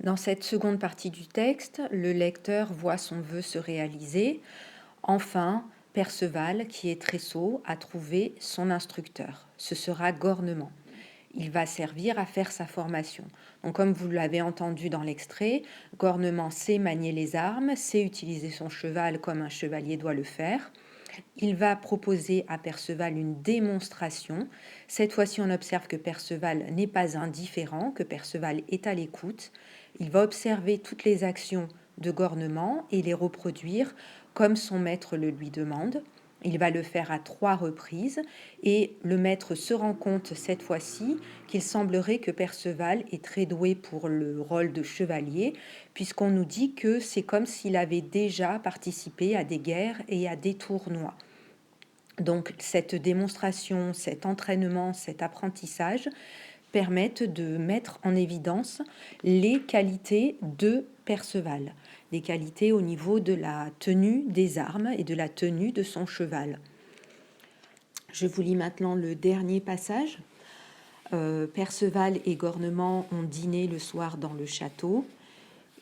Dans cette seconde partie du texte, le lecteur voit son vœu se réaliser. Enfin, Perceval, qui est très sot, a trouvé son instructeur. Ce sera Gornement. Il va servir à faire sa formation. Donc, comme vous l'avez entendu dans l'extrait, Gornement sait manier les armes, sait utiliser son cheval comme un chevalier doit le faire. Il va proposer à Perceval une démonstration. Cette fois-ci, on observe que Perceval n'est pas indifférent, que Perceval est à l'écoute. Il va observer toutes les actions de Gornement et les reproduire comme son maître le lui demande. Il va le faire à 3 reprises et le maître se rend compte cette fois-ci qu'il semblerait que Perceval est très doué pour le rôle de chevalier, puisqu'on nous dit que c'est comme s'il avait déjà participé à des guerres et à des tournois. Donc cette démonstration, cet entraînement, cet apprentissage permettent de mettre en évidence les qualités de Perceval, les qualités au niveau de la tenue des armes et de la tenue de son cheval. Je vous lis maintenant le dernier passage. Perceval et Gornement ont dîné le soir dans le château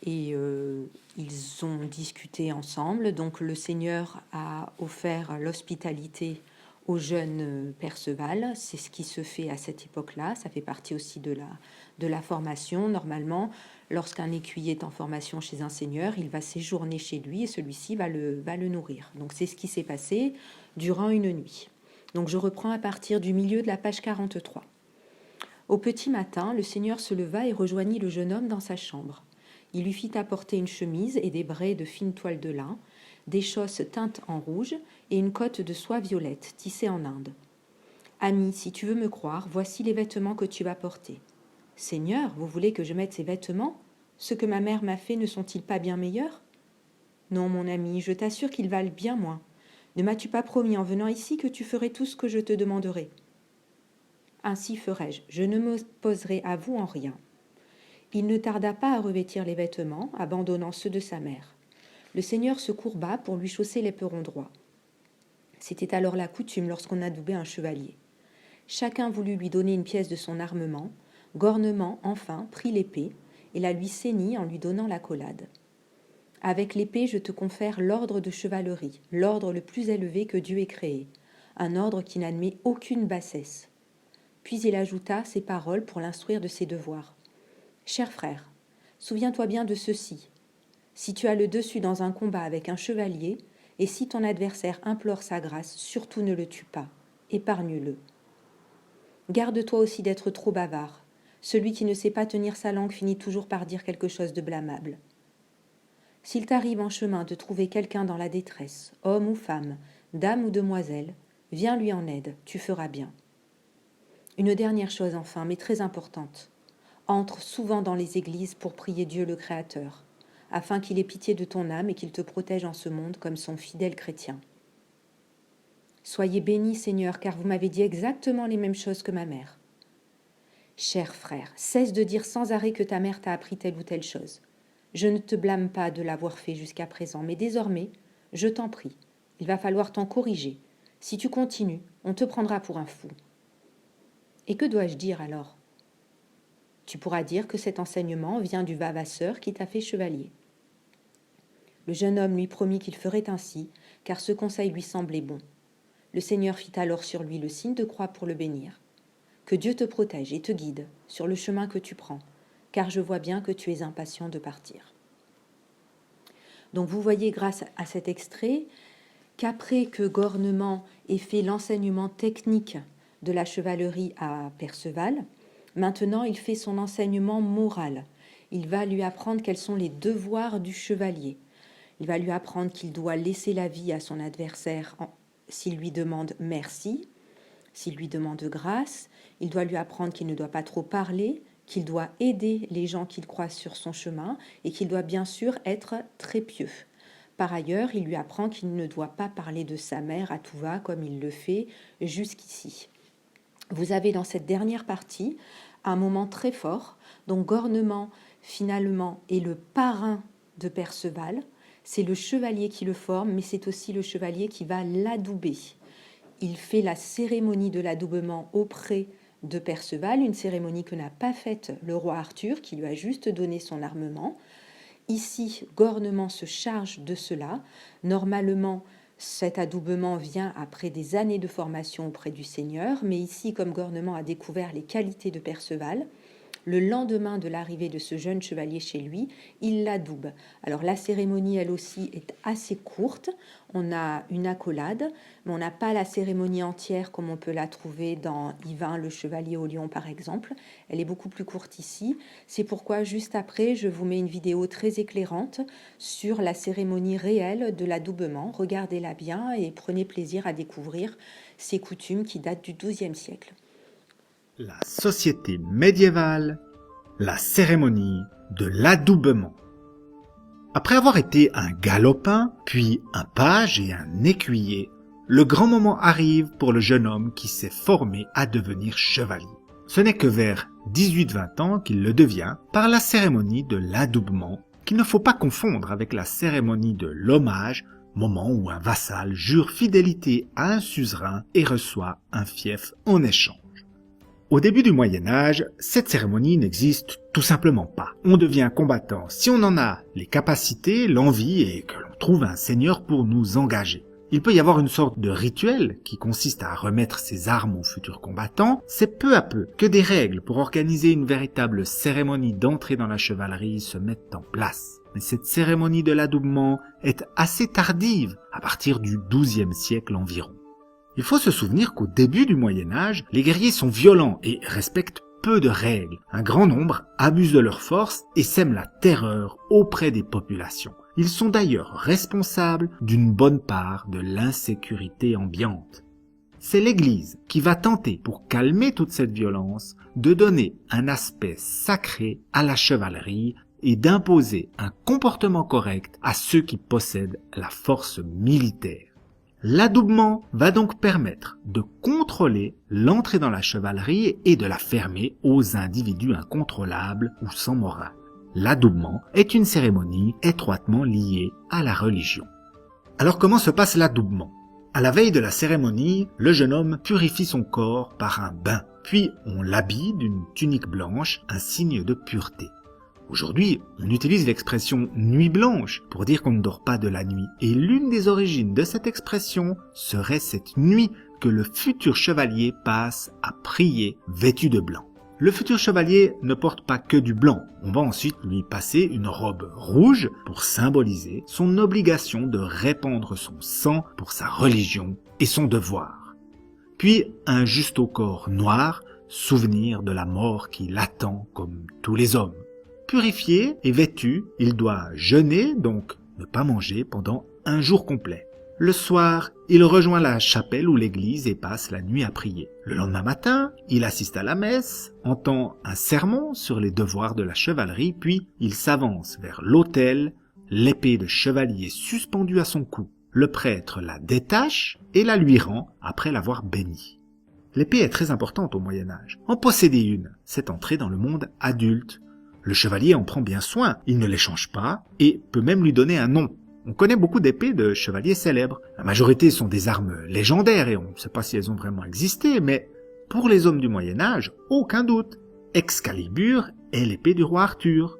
et ils ont discuté ensemble. Donc le Seigneur a offert l'hospitalité au jeune Perceval. C'est ce qui se fait à cette époque-là. Ça fait partie aussi de la formation. Normalement, lorsqu'un écuyer est en formation chez un seigneur, il va séjourner chez lui et celui-ci va le nourrir. Donc c'est ce qui s'est passé durant une nuit. Donc je reprends à partir du milieu de la page 43. Au petit matin, le Seigneur se leva et rejoignit le jeune homme dans sa chambre. Il lui fit apporter une chemise et des braies de fine toile de lin, des chausses teintes en rouge et une cotte de soie violette tissée en Inde. « Ami, si tu veux me croire, voici les vêtements que tu vas porter. »« Seigneur, vous voulez que je mette ces vêtements ? Ceux que ma mère m'a faits ne sont-ils pas bien meilleurs ? » ?»« Non, mon ami, je t'assure qu'ils valent bien moins. Ne m'as-tu pas promis en venant ici que tu ferais tout ce que je te demanderai ? » ?»« Ainsi ferai-je, je ne m'opposerai à vous en rien. » Il ne tarda pas à revêtir les vêtements, abandonnant ceux de sa mère. Le Seigneur se courba pour lui chausser l'éperon droit. C'était alors la coutume lorsqu'on adoubait un chevalier. Chacun voulut lui donner une pièce de son armement. Gornement, enfin, prit l'épée et la lui ceignit en lui donnant l'accolade. « Avec l'épée, je te confère l'ordre de chevalerie, l'ordre le plus élevé que Dieu ait créé, un ordre qui n'admet aucune bassesse. » Puis il ajouta ces paroles pour l'instruire de ses devoirs. « Cher frère, souviens-toi bien de ceci. Si tu as le dessus dans un combat avec un chevalier, et si ton adversaire implore sa grâce, surtout ne le tue pas, épargne-le. Garde-toi aussi d'être trop bavard. Celui qui ne sait pas tenir sa langue finit toujours par dire quelque chose de blâmable. S'il t'arrive en chemin de trouver quelqu'un dans la détresse, homme ou femme, dame ou demoiselle, viens lui en aide, tu feras bien. Une dernière chose enfin, mais très importante. Entre souvent dans les églises pour prier Dieu le Créateur, afin qu'il ait pitié de ton âme et qu'il te protège en ce monde comme son fidèle chrétien. Soyez bénis, Seigneur, car vous m'avez dit exactement les mêmes choses que ma mère. Cher frère, cesse de dire sans arrêt que ta mère t'a appris telle ou telle chose. Je ne te blâme pas de l'avoir fait jusqu'à présent, mais désormais, je t'en prie, il va falloir t'en corriger. Si tu continues, on te prendra pour un fou. Et que dois-je dire alors ? Tu pourras dire que cet enseignement vient du vavasseur qui t'a fait chevalier. Le jeune homme lui promit qu'il ferait ainsi, car ce conseil lui semblait bon. Le Seigneur fit alors sur lui le signe de croix pour le bénir. Que Dieu te protège et te guide sur le chemin que tu prends, car je vois bien que tu es impatient de partir. Donc vous voyez grâce à cet extrait qu'après que Gornement ait fait l'enseignement technique de la chevalerie à Perceval, maintenant, il fait son enseignement moral. Il va lui apprendre quels sont les devoirs du chevalier. Il va lui apprendre qu'il doit laisser la vie à son adversaire s'il lui demande merci, s'il lui demande grâce. Il doit lui apprendre qu'il ne doit pas trop parler, qu'il doit aider les gens qu'il croise sur son chemin et qu'il doit bien sûr être très pieux. Par ailleurs, il lui apprend qu'il ne doit pas parler de sa mère à tout va comme il le fait jusqu'ici. Vous avez dans cette dernière partie un moment très fort. Donc Gornement, finalement, est le parrain de Perceval. C'est le chevalier qui le forme, mais c'est aussi le chevalier qui va l'adouber. Il fait la cérémonie de l'adoubement auprès de Perceval, une cérémonie que n'a pas faite le roi Arthur, qui lui a juste donné son armement. Ici, Gornement se charge de cela. Normalement, cet adoubement vient après des années de formation auprès du seigneur, mais ici, comme Gornement a découvert les qualités de Perceval, le lendemain de l'arrivée de ce jeune chevalier chez lui, il l'adoube. Alors la cérémonie, elle aussi, est assez courte. On a une accolade, mais on n'a pas la cérémonie entière comme on peut la trouver dans Yvain, le chevalier au lion, par exemple. Elle est beaucoup plus courte ici. C'est pourquoi, juste après, je vous mets une vidéo très éclairante sur la cérémonie réelle de l'adoubement. Regardez-la bien et prenez plaisir à découvrir ces coutumes qui datent du XIIe siècle. La société médiévale, la cérémonie de l'adoubement. Après avoir été un galopin, puis un page et un écuyer, le grand moment arrive pour le jeune homme qui s'est formé à devenir chevalier. Ce n'est que vers 18-20 ans qu'il le devient par la cérémonie de l'adoubement, qu'il ne faut pas confondre avec la cérémonie de l'hommage, moment où un vassal jure fidélité à un suzerain et reçoit un fief en échange. Au début du Moyen-Âge, cette cérémonie n'existe tout simplement pas. On devient combattant si on en a les capacités, l'envie et que l'on trouve un seigneur pour nous engager. Il peut y avoir une sorte de rituel qui consiste à remettre ses armes aux futurs combattants. C'est peu à peu que des règles pour organiser une véritable cérémonie d'entrée dans la chevalerie se mettent en place. Mais cette cérémonie de l'adoubement est assez tardive, à partir du XIIe siècle environ. Il faut se souvenir qu'au début du Moyen-Âge, les guerriers sont violents et respectent peu de règles. Un grand nombre abusent de leur force et sèment la terreur auprès des populations. Ils sont d'ailleurs responsables d'une bonne part de l'insécurité ambiante. C'est l'Église qui va tenter, pour calmer toute cette violence, de donner un aspect sacré à la chevalerie et d'imposer un comportement correct à ceux qui possèdent la force militaire. L'adoubement va donc permettre de contrôler l'entrée dans la chevalerie et de la fermer aux individus incontrôlables ou sans morale. L'adoubement est une cérémonie étroitement liée à la religion. Alors comment se passe l'adoubement ? À la veille de la cérémonie, le jeune homme purifie son corps par un bain, puis on l'habille d'une tunique blanche, un signe de pureté. Aujourd'hui, on utilise l'expression « nuit blanche » pour dire qu'on ne dort pas de la nuit. Et l'une des origines de cette expression serait cette nuit que le futur chevalier passe à prier vêtu de blanc. Le futur chevalier ne porte pas que du blanc. On va ensuite lui passer une robe rouge pour symboliser son obligation de répandre son sang pour sa religion et son devoir. Puis un justaucorps noir, souvenir de la mort qui l'attend comme tous les hommes. Purifié et vêtu, il doit jeûner, donc ne pas manger pendant un jour complet. Le soir, il rejoint la chapelle ou l'église et passe la nuit à prier. Le lendemain matin, il assiste à la messe, entend un sermon sur les devoirs de la chevalerie, puis il s'avance vers l'autel, l'épée de chevalier suspendue à son cou. Le prêtre la détache et la lui rend après l'avoir bénie. L'épée est très importante au Moyen-Âge. En posséder une, c'est entrer dans le monde adulte. Le chevalier en prend bien soin, il ne l'échange pas et peut même lui donner un nom. On connaît beaucoup d'épées de chevaliers célèbres. La majorité sont des armes légendaires et on ne sait pas si elles ont vraiment existé, mais pour les hommes du Moyen-Âge, aucun doute. Excalibur est l'épée du roi Arthur.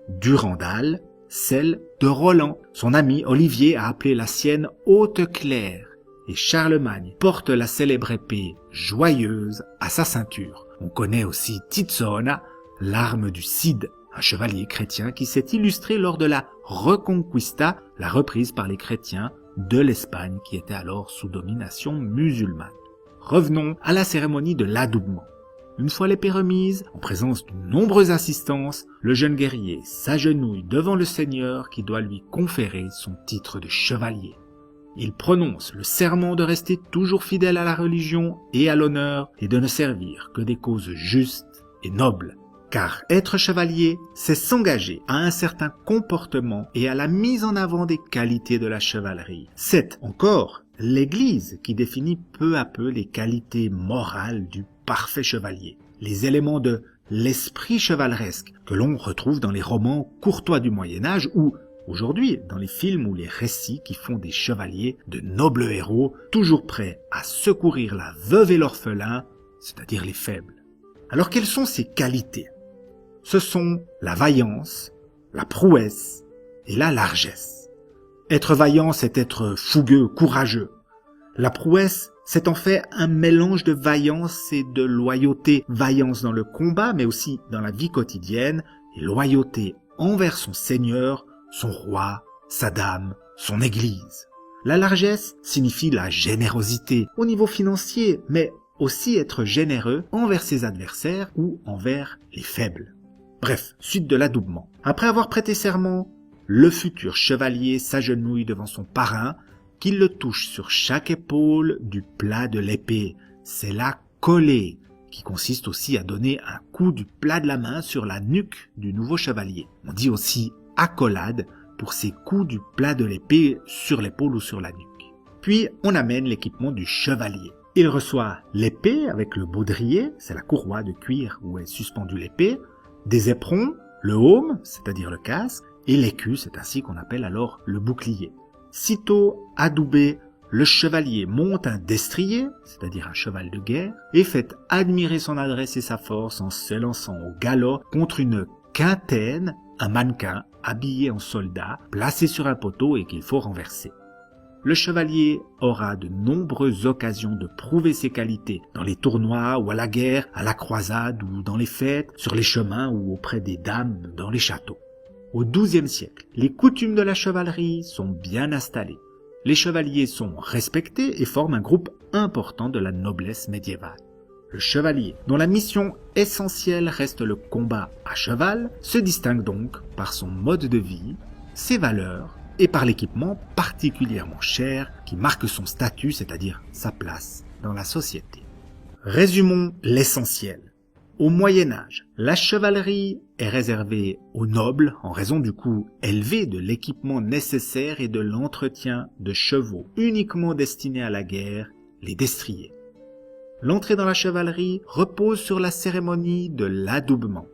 Durandal, celle de Roland. Son ami Olivier a appelé la sienne Haute-Claire. Et Charlemagne porte la célèbre épée joyeuse à sa ceinture. On connaît aussi Tizona, l'arme du Cid, un chevalier chrétien qui s'est illustré lors de la Reconquista, la reprise par les chrétiens de l'Espagne qui était alors sous domination musulmane. Revenons à la cérémonie de l'adoubement. Une fois l'épée remise, en présence de nombreuses assistances, le jeune guerrier s'agenouille devant le seigneur qui doit lui conférer son titre de chevalier. Il prononce le serment de rester toujours fidèle à la religion et à l'honneur et de ne servir que des causes justes et nobles. Car être chevalier, c'est s'engager à un certain comportement et à la mise en avant des qualités de la chevalerie. C'est encore l'Église qui définit peu à peu les qualités morales du parfait chevalier, les éléments de l'esprit chevaleresque que l'on retrouve dans les romans courtois du Moyen-Âge ou, aujourd'hui, dans les films ou les récits qui font des chevaliers de nobles héros, toujours prêts à secourir la veuve et l'orphelin, c'est-à-dire les faibles. Alors quelles sont ces qualités? Ce sont la vaillance, la prouesse et la largesse. Être vaillant, c'est être fougueux, courageux. La prouesse, c'est en fait un mélange de vaillance et de loyauté. Vaillance dans le combat, mais aussi dans la vie quotidienne, et loyauté envers son seigneur, son roi, sa dame, son église. La largesse signifie la générosité au niveau financier, mais aussi être généreux envers ses adversaires ou envers les faibles. Bref, suite de l'adoubement. Après avoir prêté serment, le futur chevalier s'agenouille devant son parrain, qui le touche sur chaque épaule du plat de l'épée. C'est la collée, qui consiste aussi à donner un coup du plat de la main sur la nuque du nouveau chevalier. On dit aussi accolade pour ces coups du plat de l'épée sur l'épaule ou sur la nuque. Puis on amène l'équipement du chevalier. Il reçoit l'épée avec le baudrier, c'est la courroie de cuir où est suspendue l'épée, des éperons, le heaume, c'est-à-dire le casque, et l'écu, c'est ainsi qu'on appelle alors le bouclier. Sitôt adoubé, le chevalier monte un destrier, c'est-à-dire un cheval de guerre, et fait admirer son adresse et sa force en s'élançant au galop contre une quintaine, un mannequin habillé en soldat, placé sur un poteau et qu'il faut renverser. Le chevalier aura de nombreuses occasions de prouver ses qualités dans les tournois ou à la guerre, à la croisade ou dans les fêtes, sur les chemins ou auprès des dames dans les châteaux. Au XIIe siècle, les coutumes de la chevalerie sont bien installées. Les chevaliers sont respectés et forment un groupe important de la noblesse médiévale. Le chevalier, dont la mission essentielle reste le combat à cheval, se distingue donc par son mode de vie, ses valeurs et par l'équipement particulièrement cher qui marque son statut, c'est-à-dire sa place dans la société. Résumons l'essentiel. Au Moyen-Âge, la chevalerie est réservée aux nobles en raison du coût élevé de l'équipement nécessaire et de l'entretien de chevaux uniquement destinés à la guerre, les destriers. L'entrée dans la chevalerie repose sur la cérémonie de l'adoubement.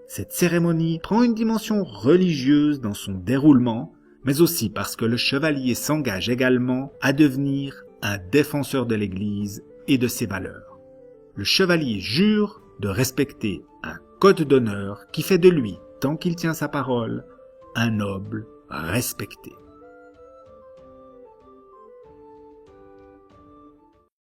Cette cérémonie prend une dimension religieuse dans son déroulement, mais aussi parce que le chevalier s'engage également à devenir un défenseur de l'Église et de ses valeurs. Le chevalier jure de respecter un code d'honneur qui fait de lui, tant qu'il tient sa parole, un noble respecté.